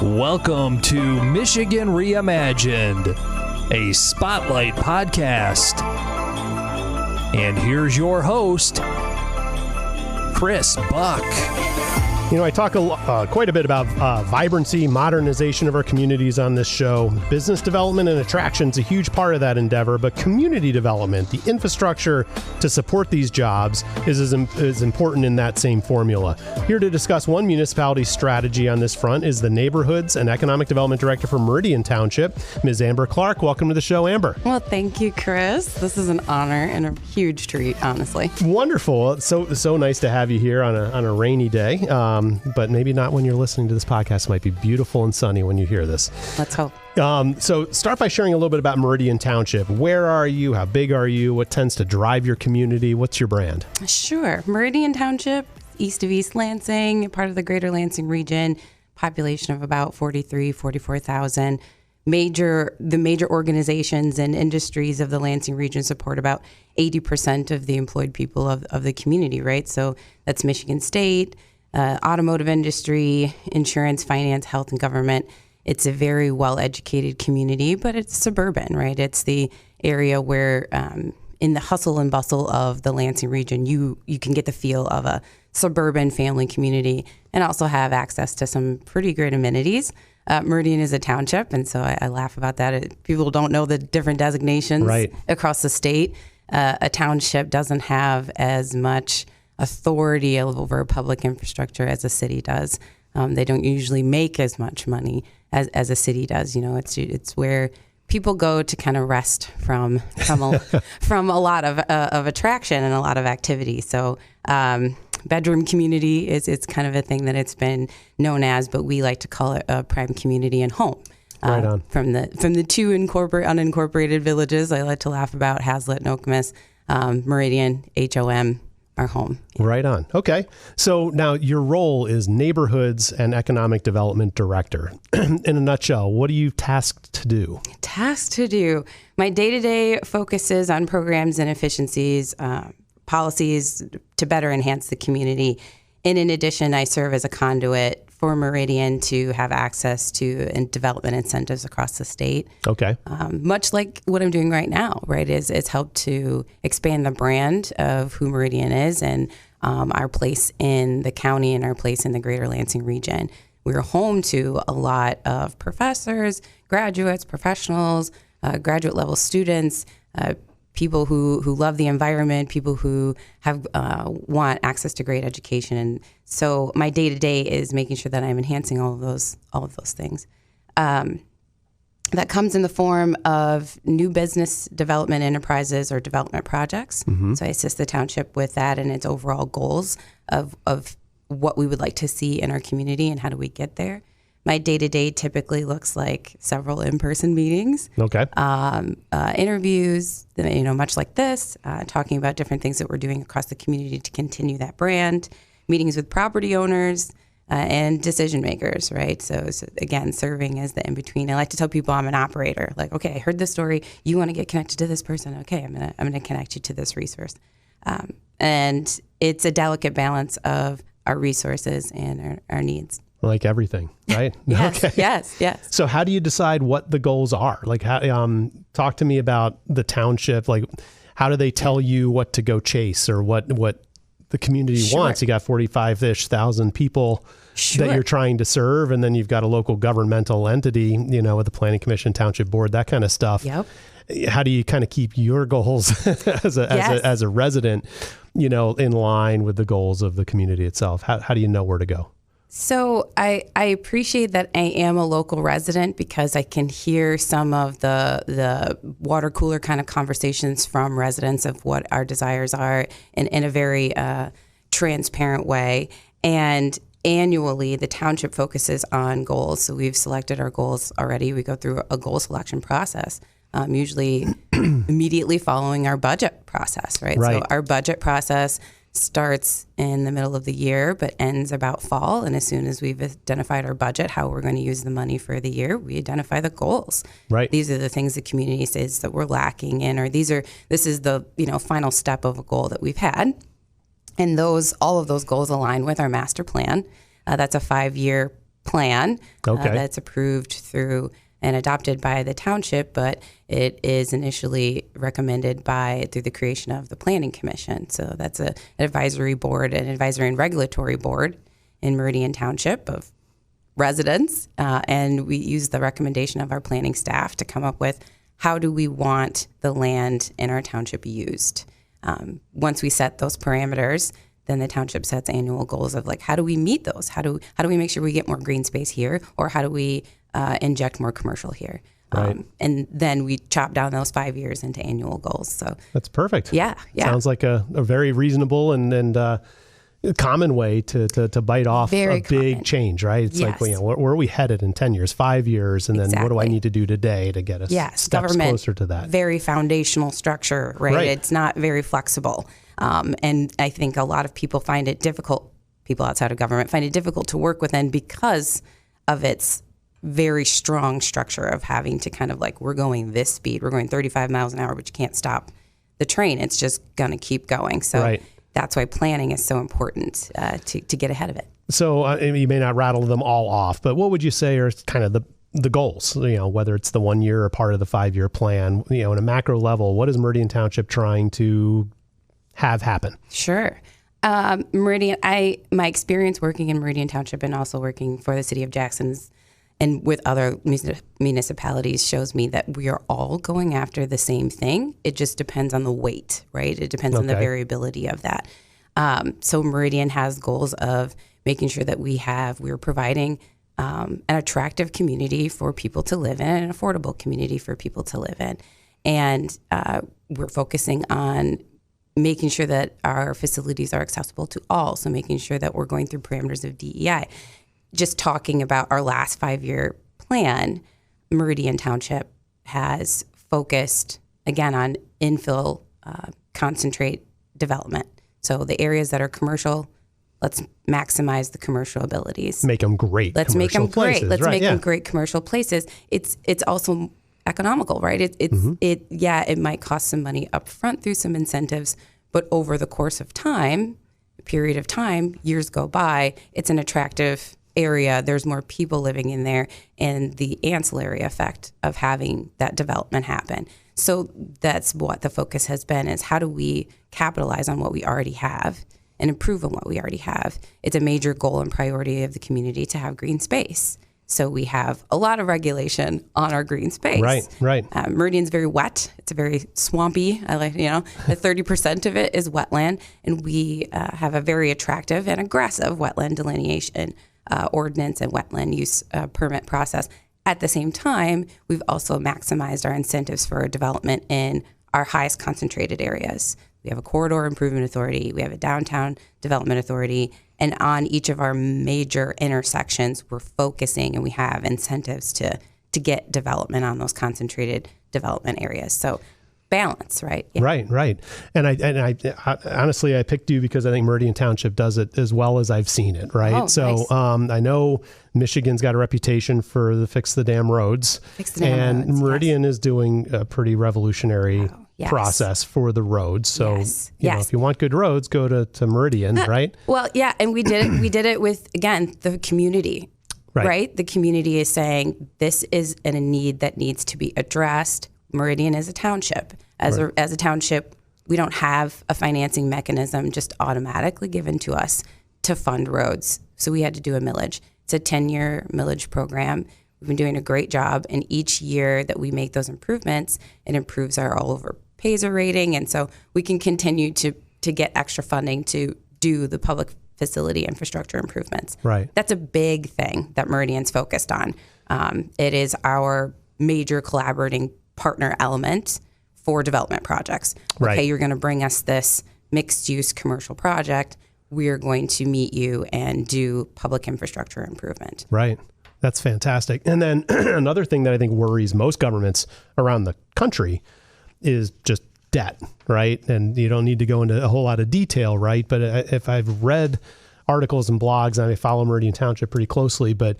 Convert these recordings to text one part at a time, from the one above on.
Welcome to Michigan Reimagined, a spotlight podcast. And here's your host, Chris Buck. You know, I talk quite a bit about vibrancy, modernization of our communities on this show. Business development and attraction is a huge part of that endeavor, but community development, the infrastructure to support these jobs is important in that same formula. Here to discuss one municipality's strategy on this front is the Neighborhoods and Economic Development Director for Meridian Township, Ms. Amber Clark. Welcome to the show, Amber. Well, thank you, Chris. This is an honor and a huge treat, honestly. Wonderful. It's so nice to have you here on a rainy day. But maybe not when you're listening to this podcast. It might be beautiful and sunny when you hear this. Let's hope. So start by sharing a little bit about Meridian Township. Where are you? How big are you? What tends to drive your community? What's your brand? Sure. Meridian Township, east of East Lansing, part of the greater Lansing region, population of about 44,000. The major organizations and industries of the Lansing region support about 80% of the employed people of the community, right? So that's Michigan State, automotive industry, insurance, finance, health, and government. It's a very well-educated community, but it's suburban, right? It's the area where, in the hustle and bustle of the Lansing region, you can get the feel of a suburban family community and also have access to some pretty great amenities. Meridian is a township, and so I laugh about that. People don't know the different designations across the state. A township doesn't have as much authority over public infrastructure as a city does. They don't usually make as much money as a city does. You know, it's where people go to kind of rest from a lot of attraction and a lot of activity. So bedroom community it's kind of a thing that it's been known as, but we like to call it a prime community and home. Right on. From the two unincorporated villages, I like to laugh about Hazlitt and Okemos, Meridian, HOM. Our home. Yeah. Right on. Okay. So now your role is Neighborhoods and Economic Development Director. In a nutshell, what are you tasked to do? My day-to-day focuses on programs and efficiencies, policies to better enhance the community. And in addition, I serve as a conduit for Meridian to have access to development incentives across the state. Okay. Much like what I'm doing right now, right, is it's helped to expand the brand of who Meridian is and our place in the county and our place in the greater Lansing region. We're home to a lot of professors, graduates, professionals, graduate level students, people who love the environment, people who have want access to great education. And so my day-to-day is making sure that I'm enhancing all of those things. That comes in the form of new business development enterprises or development projects. Mm-hmm. So I assist the township with that and its overall goals of what we would like to see in our community and how do we get there. My day-to-day typically looks like several in-person meetings, interviews, much like this, talking about different things that we're doing across the community to continue that brand, meetings with property owners and decision makers, right? So again, serving as the in-between. I like to tell people I'm an operator. Like, okay, I heard this story. You want to get connected to this person? Okay, I'm gonna connect you to this resource. And it's a delicate balance of our resources and our needs. Like everything, right? Yes, okay. Yes. So how do you decide what the goals are? Like, talk to me about the township. Like, how do they tell you what to go chase or what the community wants? You got 45,000 people that you're trying to serve, and then you've got a local governmental entity, with the Planning Commission, Township Board, that kind of stuff. Yep. How do you kind of keep your goals as a resident, in line with the goals of the community itself? How do you know where to go? So I appreciate that I am a local resident because I can hear some of the water cooler kind of conversations from residents of what our desires are in a very transparent way. And annually, the township focuses on goals. So we've selected our goals already. We go through a goal selection process, usually immediately following our budget process, right? So our budget process starts in the middle of the year, but ends about fall. And as soon as we've identified our budget, how we're going to use the money for the year, we identify the goals. Right. These are the things the community says that we're lacking in, or this is the final step of a goal that we've had. And all of those goals align with our master plan. That's a 5-year plan Okay. that's approved through and adopted by the township, but it is initially recommended through the creation of the Planning Commission. So that's an advisory board, an advisory and regulatory board in Meridian Township of residents, and we use the recommendation of our planning staff to come up with how do we want the land in our township used. Once we set those parameters, then the township sets annual goals of how do we meet those? How do we make sure we get more green space here, or how do we inject more commercial here? Right. And then we chop down those 5 years into annual goals. So that's perfect. Yeah. Sounds like a very reasonable and common way to bite off Very a big common. change, right? It's Yes. where are we headed in 10 years, 5 years, and then what do I Exactly. need to do today to get us steps government, closer to that? Very foundational structure, right? It's not very flexible. And I think a lot of people find it difficult, people outside of government find it difficult to work within because of its very strong structure of having to kind of we're going this speed, we're going 35 miles an hour, but you can't stop the train. It's just going to keep going. So that's why planning is so important to get ahead of it. So you may not rattle them all off, but what would you say are kind of the goals, whether it's the 1 year or part of the 5 year plan, in a macro level, what is Meridian Township trying to have happen? Sure. Meridian, my experience working in Meridian Township and also working for the city of Jackson's and with other municipalities shows me that we are all going after the same thing. It just depends on the weight, right? It depends on the variability of that. So Meridian has goals of making sure that we're providing an attractive community for people to live in, an affordable community for people to live in. And we're focusing on making sure that our facilities are accessible to all. So making sure that we're going through parameters of DEI. Just talking about our last 5 year plan, Meridian Township has focused again on infill concentrate development. So the areas that are commercial, let's maximize the commercial abilities. Make them great. Let's make them great. Places, Let's right, make them great commercial places. It's also economical, right? It might cost some money up front through some incentives, but over the course of time, a period of time, years go by, it's an attractive area. There's more people living in there, and the ancillary effect of having that development happen. So that's what the focus has been, is how do we capitalize on what we already have and improve on what we already have. It's a major goal and priority of the community to have green space. So we have a lot of regulation on our green space. Right. Meridian's very wet. It's very swampy. The 30% of it is wetland, and we have a very attractive and aggressive wetland delineation ordinance and wetland use permit process. At the same time, we've also maximized our incentives for development in our highest concentrated areas. We have a corridor improvement authority, we have a downtown development authority, and on each of our major intersections, we're focusing and we have incentives to get development on those concentrated development areas. So balance, right? Yeah. Right. And I honestly, I picked you because I think Meridian Township does it as well as I've seen it, right? Oh, so nice. I know Michigan's got a reputation for the fix the damn roads. And roads, Meridian is doing a pretty revolutionary process for the roads. So you know, if you want good roads, go to Meridian, right? Well, yeah, and we did it with, again, the community. Right? The community is saying this is a need that needs to be addressed. Meridian is a township. As a township, we don't have a financing mechanism just automatically given to us to fund roads. So we had to do a millage. It's a 10-year millage program. We've been doing a great job. And each year that we make those improvements, it improves our all-over PASER rating. And so we can continue to get extra funding to do the public facility infrastructure improvements. Right. That's a big thing that Meridian's focused on. It is our major collaborating partner element for development projects. Okay, you're going to bring us this mixed-use commercial project. We're going to meet you and do public infrastructure improvement. Right. That's fantastic. And then another thing that I think worries most governments around the country is just debt, right? And you don't need to go into a whole lot of detail, right? But if I've read articles and blogs, and I follow Meridian Township pretty closely, but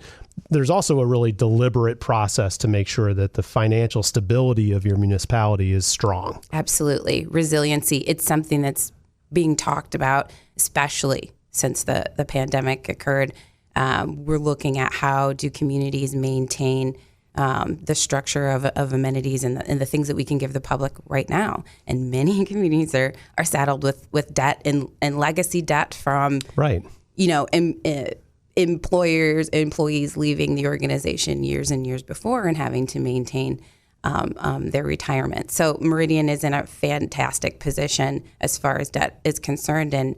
there's also a really deliberate process to make sure that the financial stability of your municipality is strong. Absolutely. Resiliency. It's something that's being talked about, especially since the pandemic occurred. We're looking at how do communities maintain the structure of amenities and the things that we can give the public right now. And many communities are saddled with debt and legacy debt from employees leaving the organization years and years before and having to maintain their retirement. So Meridian is in a fantastic position as far as debt is concerned. And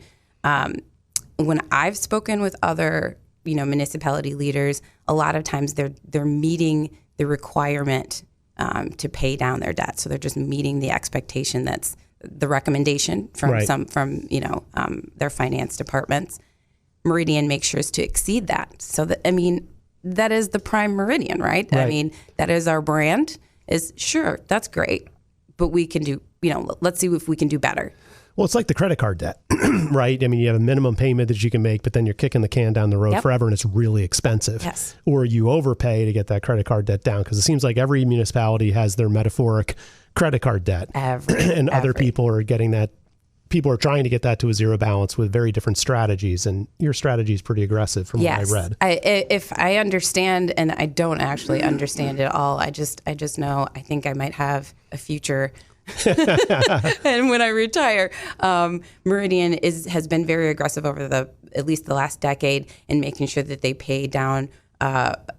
when I've spoken with other municipality leaders, a lot of times they're meeting the requirement to pay down their debt. So they're just meeting the expectation that's the recommendation from their finance departments. Meridian makes sure to exceed that. So that is the prime Meridian, right? I mean, that is our brand. Is sure, that's great, but we can do, let's see if we can do better. Well, it's like the credit card debt, right? I mean, you have a minimum payment that you can make, but then you're kicking the can down the road forever, and it's really expensive. Yes. Or you overpay to get that credit card debt down, because it seems like every municipality has their metaphoric credit card debt. Other people are getting that. People are trying to get that to a zero balance with very different strategies, and your strategy is pretty aggressive from what I read. If I understand, and I don't actually understand it all, I just know I think I might have a future. And when I retire, Meridian has been very aggressive over at least the last decade in making sure that they pay down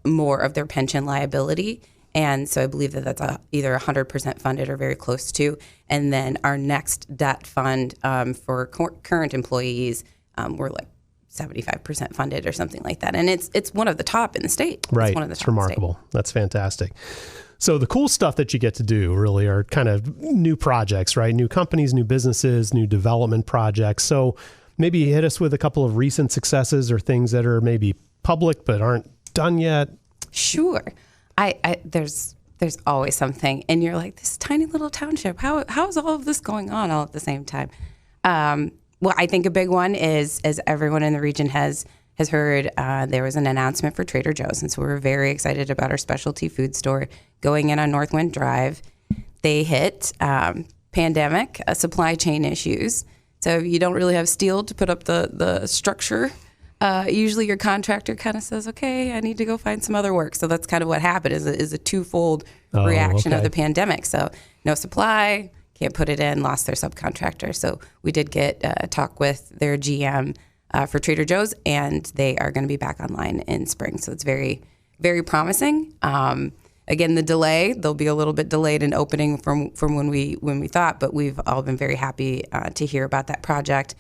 more of their pension liability. And so I believe that that's either 100% funded or very close to. And then our next debt fund for current employees, we're like 75% funded or something like that. And it's one of the top in the state. Right. It's one of the top remarkable. In the state. That's fantastic. So the cool stuff that you get to do really are kind of new projects, right? New companies, new businesses, new development projects. So maybe hit us with a couple of recent successes or things that are maybe public but aren't done yet. Sure. There's always something, and you're like, this tiny little township. How is all of this going on all at the same time? Well, I think a big one is, as everyone in the region has heard, there was an announcement for Trader Joe's, and so we're very excited about our specialty food store going in on Northwind Drive. They hit pandemic, supply chain issues, so you don't really have steel to put up the structure. Usually your contractor kind of says, okay, I need to go find some other work. So that's kind of what happened is a twofold reaction of the pandemic. So no supply, can't put it in, lost their subcontractor. So we did get a talk with their GM for Trader Joe's, and they are going to be back online in spring. So it's very, very promising. Again, the delay, they'll be a little bit delayed in opening from when we thought, but we've all been very happy to hear about that project.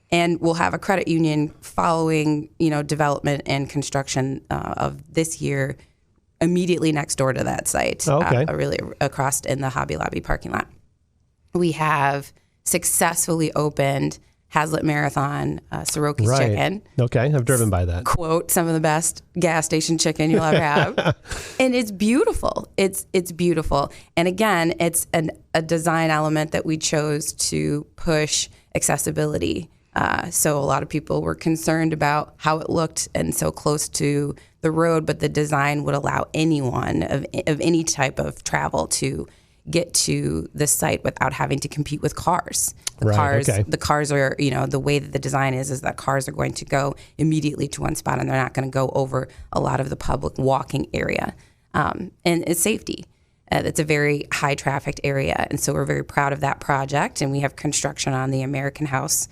And we'll have a credit union following, development and construction of this year immediately next door to that site, really across in the Hobby Lobby parking lot. We have successfully opened Hazlitt Marathon, Soroki's Chicken. Okay, I've driven by that. Quote, some of the best gas station chicken you'll ever have. And it's beautiful. It's beautiful. And again, it's a design element that we chose to push accessibility. So a lot of people were concerned about how it looked and so close to the road, but the design would allow anyone of any type of travel to get to the site without having to compete with cars. The cars are, the way that the design is that cars are going to go immediately to one spot, and they're not going to go over a lot of the public walking area. And it's safety. It's a very high trafficked area, and so we're very proud of that project. And we have construction on the American House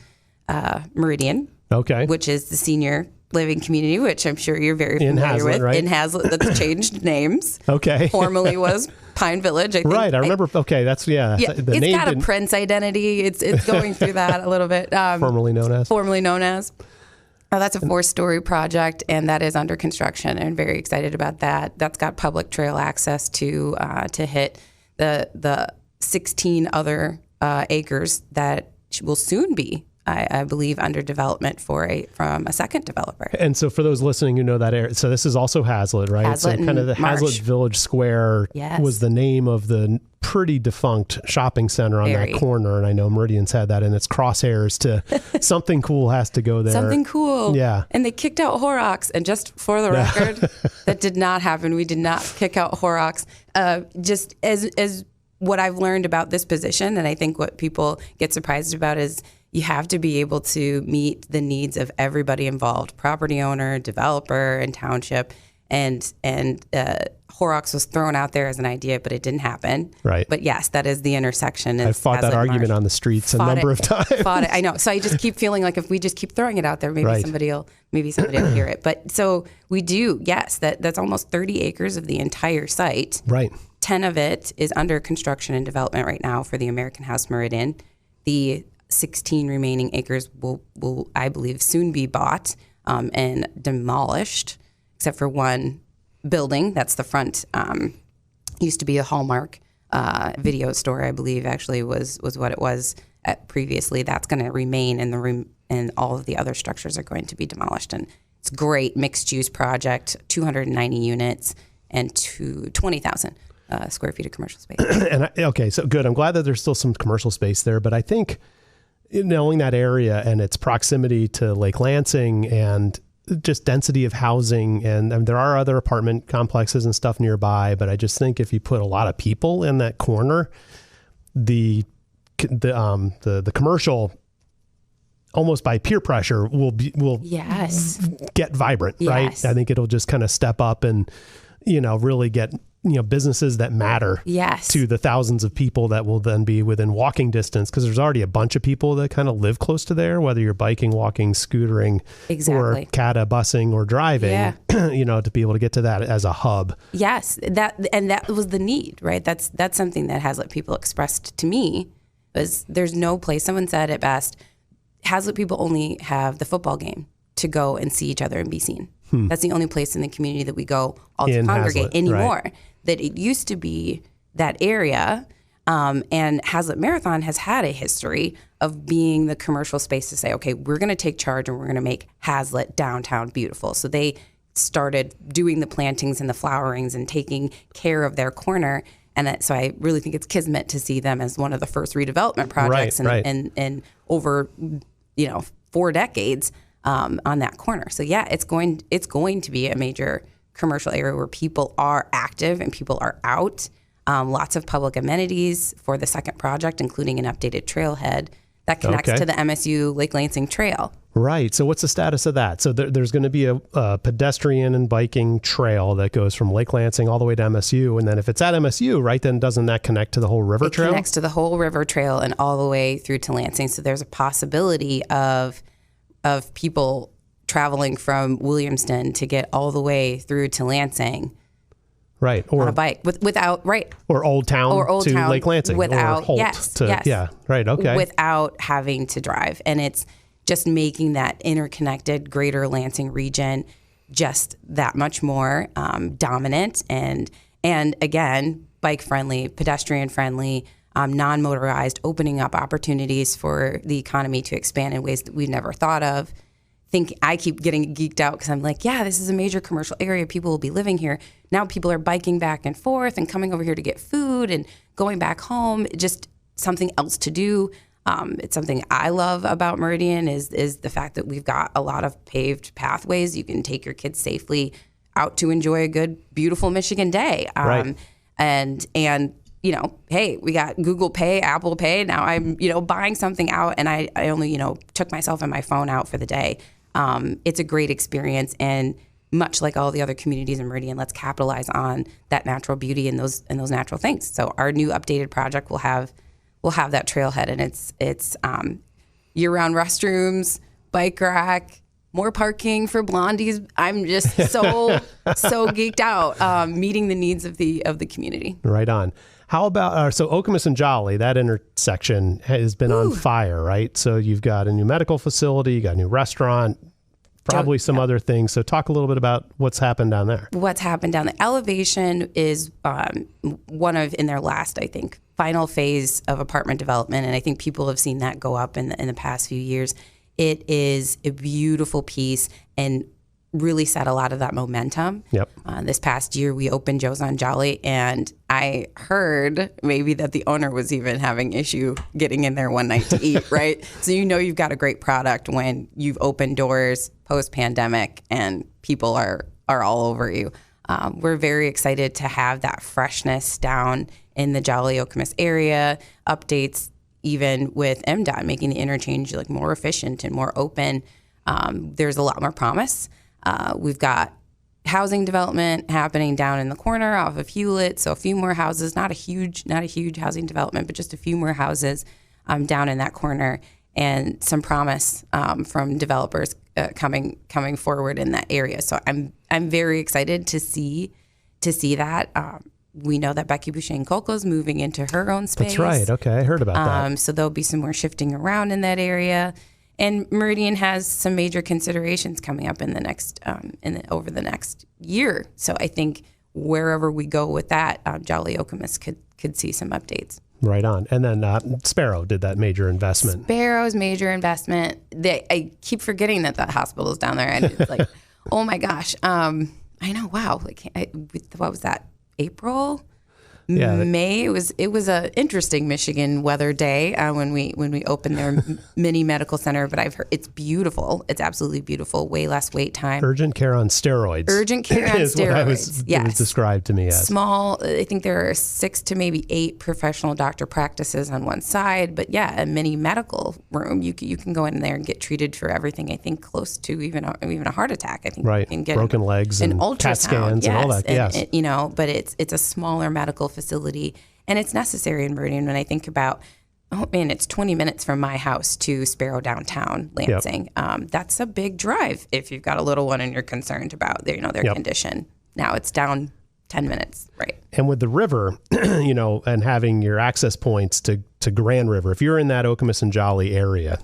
Meridian, which is the senior living community, which I'm sure you're very familiar with. Right? In Hazlitt, that's changed names. Formerly was Pine Village, I think. Right, I remember. That's it's name got a Prince identity. It's going through that a little bit. Formerly known as. That's a 4-story project, and that is under construction, and very excited about that. That's got public trail access to hit the 16 other acres that will soon be, I believe, under development from a second developer. And so for those listening who know that area, so this is also Hazlitt, right? Hazlitt, so kind of the Hazlitt Village Square was the name of the pretty defunct shopping center on that corner. And I know Meridian's had that in its crosshairs to something cool has to go there. Something cool. Yeah. And they kicked out Horrocks. And just for the record, that did not happen. We did not kick out Horrocks. Just as what I've learned about this position, and I think what people get surprised about is, you have to be able to meet the needs of everybody involved, property owner, developer, and township. And Horrocks was thrown out there as an idea, but it didn't happen. Right. But yes, that is the intersection. I've fought that argument on the streets a number of times. I know. So I just keep feeling like if we just keep throwing it out there, maybe somebody will hear it. But so we do, yes, that's almost 30 acres of the entire site. Right. 10 of it is under construction and development right now for the American House Meridian. The 16 remaining acres will I believe, soon be bought and demolished, except for one building. That's the front. Used to be a Hallmark video store, I believe, actually was what it was previously. That's going to remain, and all of the other structures are going to be demolished. And it's a great mixed-use project, 290 units and 20,000 square feet of commercial space. Okay, so good. I'm glad that there's still some commercial space there, but I think knowing that area and its proximity to Lake Lansing and just density of housing, and there are other apartment complexes and stuff nearby, but I just think if you put a lot of people in that corner, the commercial, almost by peer pressure, will get vibrant, right? I think it'll just kind of step up and really get businesses that matter to the thousands of people that will then be within walking distance, because there's already a bunch of people that kind of live close to there, whether you're biking, walking, scootering, or CATA busing or driving, to be able to get to that as a hub. Yes, that was the need, right? That's something that Hazlet people expressed to me, was there's no place, someone said it best, Hazlet people only have the football game to go and see each other and be seen. That's the only place in the community that we go all to congregate Hazlet, anymore. Right. That it used to be that area, and Hazlet Marathon has had a history of being the commercial space to say, okay, we're going to take charge and we're going to make Hazlet downtown beautiful. So they started doing the plantings and the flowerings and taking care of their corner. And so I really think it's kismet to see them as one of the first redevelopment projects in over 4 decades on that corner. So yeah, it's going to be a major commercial area where people are active and people are out. Lots of public amenities for the second project, including an updated trailhead that connects to the MSU Lake Lansing Trail. Right. So what's the status of that? So there's going to be a pedestrian and biking trail that goes from Lake Lansing all the way to MSU. And then if it's at MSU, right, then doesn't that connect to the whole river trail? It connects to the whole river trail and all the way through to Lansing. So there's a possibility of people traveling from Williamston to get all the way through to Lansing, right, or on a bike without or Old Town to Lake Lansing, without or Holt without having to drive. And it's just making that interconnected greater Lansing region just that much more dominant and again, bike friendly, pedestrian friendly, non-motorized, opening up opportunities for the economy to expand in ways that we've never thought of. I keep getting geeked out because I'm like, yeah, this is a major commercial area. People will be living here. Now people are biking back and forth and coming over here to get food and going back home. Just something else to do. It's something I love about Meridian is the fact that we've got a lot of paved pathways. You can take your kids safely out to enjoy a good, beautiful Michigan day. And hey, we got Google Pay, Apple Pay. Now I'm, buying something out and I only, took myself and my phone out for the day. It's a great experience, and much like all the other communities in Meridian, let's capitalize on that natural beauty and those natural things. So our new updated project will have that trailhead, and it's year-round restrooms, bike rack, more parking for blondies. I'm just so geeked out meeting the needs of the community. Right on. How about so Okemos and Jolly? That intersection has been on fire, right? So you've got a new medical facility, you got a new restaurant, probably some other things. So talk a little bit about what's happened down there. What's happened down there? Elevation is one of in their last, I think, final phase of apartment development, and I think people have seen that go up in the past few years. It is a beautiful piece and really set a lot of that momentum. Yep. This past year, we opened Joe's on Jolly, and I heard maybe that the owner was even having issue getting in there one night to eat, right? So you've got a great product when you've opened doors post-pandemic and people are all over you. We're very excited to have that freshness down in the Jolly Okemos area, updates, even with MDOT making the interchange like more efficient and more open, there's a lot more promise. We've got housing development happening down in the corner off of Hewlett, so a few more houses, not a huge housing development, but just a few more houses down in that corner, and some promise from developers coming forward in that area. So I'm very excited to see that. We know that Becky Boucher-Colco is moving into her own space. That's right. Okay, I heard about that. So there'll be some more shifting around in that area. And Meridian has some major considerations coming up in the next over the next year. So I think wherever we go with that, Jolly Okemos could see some updates. Right on. And then Sparrow did that major investment. Sparrow's major investment. I keep forgetting that the hospital is down there, and it's like, oh my gosh. I know. Wow. What was that? April? Yeah, May. It was a interesting Michigan weather day when we opened their mini medical center. But I've heard it's beautiful. It's absolutely beautiful. Way less wait time. Urgent care on steroids. Urgent care on steroids. Yes. It was described to me as small. I think there are 6 to maybe 8 professional doctor practices on one side. But yeah, a mini medical room. You can go in there and get treated for everything. I think close to even a heart attack. I think right. You can get broken legs and ultrasound, CAT scans and all that. Yes. But it's a smaller medical facility, and it's necessary in Meridian. When I think about, it's 20 minutes from my house to Sparrow downtown Lansing. Yep. That's a big drive if you've got a little one and you're concerned about their condition. Now it's down 10 minutes, right? And with the river, and having your access points to Grand River, if you're in that Okemos and Jolly area,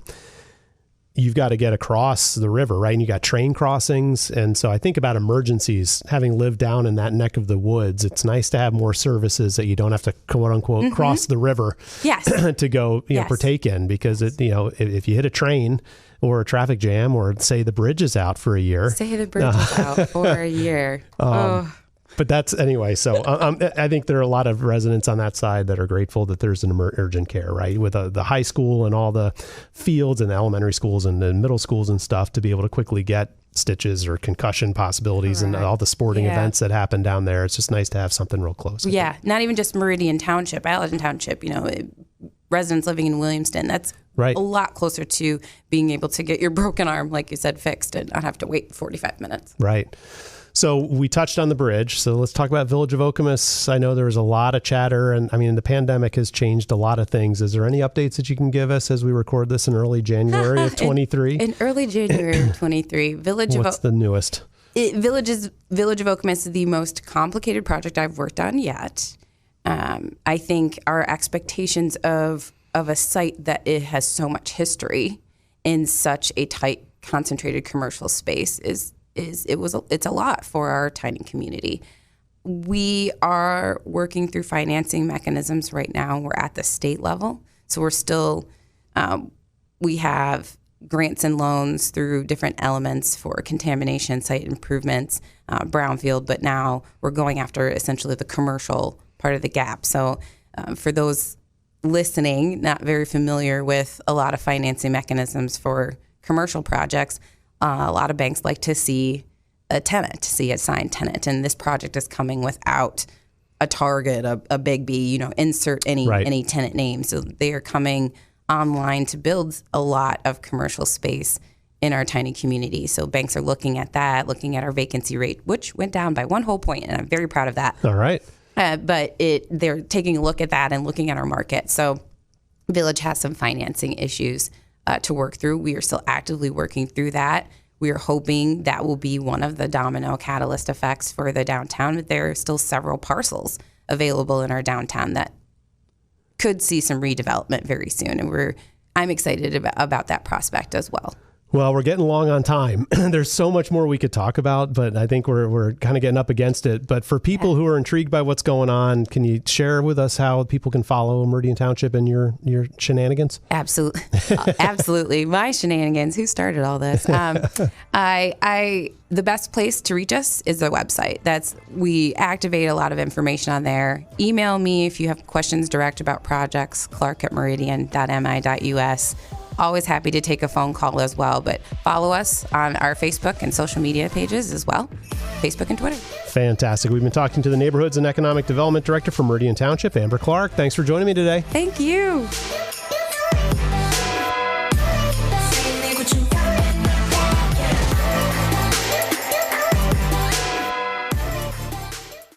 you've got to get across the river, right? And you got train crossings. And so I think about emergencies, having lived down in that neck of the woods, it's nice to have more services that you don't have to, quote unquote, cross the river to go, partake in, because if you hit a train or a traffic jam, or say the bridge is out for a year. But that's anyway. So I think there are a lot of residents on that side that are grateful that there's an urgent care, right? With the high school and all the fields and the elementary schools and the middle schools and stuff, to be able to quickly get stitches or concussion possibilities and all the sporting events that happen down there. It's just nice to have something real close. Yeah. Not even just Meridian Township, Allerton Township, residents living in Williamston. That's right. A lot closer to being able to get your broken arm, like you said, fixed and not have to wait 45 minutes. Right. So we touched on the bridge. So let's talk about Village of Okemos. I know there was a lot of chatter, and the pandemic has changed a lot of things. Is there any updates that you can give us as we record this in early January of 23? In early January of 23, What's the newest? Village of Okemos is the most complicated project I've worked on yet. I think our expectations of a site that it has so much history in such a tight, concentrated commercial space it's a lot for our tiny community. We are working through financing mechanisms right now. We're at the state level, so we're still we have grants and loans through different elements for contamination, site improvements, brownfield, but now we're going after essentially the commercial part of the gap. So for those listening, not very familiar with a lot of financing mechanisms for commercial projects, a lot of banks like to see a signed tenant, and this project is coming without a target, a big B, insert any tenant name. So they are coming online to build a lot of commercial space in our tiny community. So banks are looking at that, looking at our vacancy rate, which went down by 1 whole point, and I'm very proud of that. All right. But they're taking a look at that and looking at our market. So Village has some financing issues to work through. We are still actively working through that. We are hoping that will be one of the domino catalyst effects for the downtown, but there are still several parcels available in our downtown that could see some redevelopment very soon. And I'm excited about that prospect as well. Well, we're getting long on time. There's so much more we could talk about, but I think we're kind of getting up against it. But for people who are intrigued by what's going on, can you share with us how people can follow Meridian Township and your shenanigans? Absolutely. Absolutely. My shenanigans. Who started all this? The best place to reach us is the website. We activate a lot of information on there. Email me if you have questions direct about projects, clark@meridian.mi.us. Always happy to take a phone call as well, but follow us on our Facebook and social media pages as well, Facebook and Twitter. Fantastic. We've been talking to the Neighborhoods and Economic Development Director for Meridian Township, Amber Clark. Thanks for joining me today. Thank you.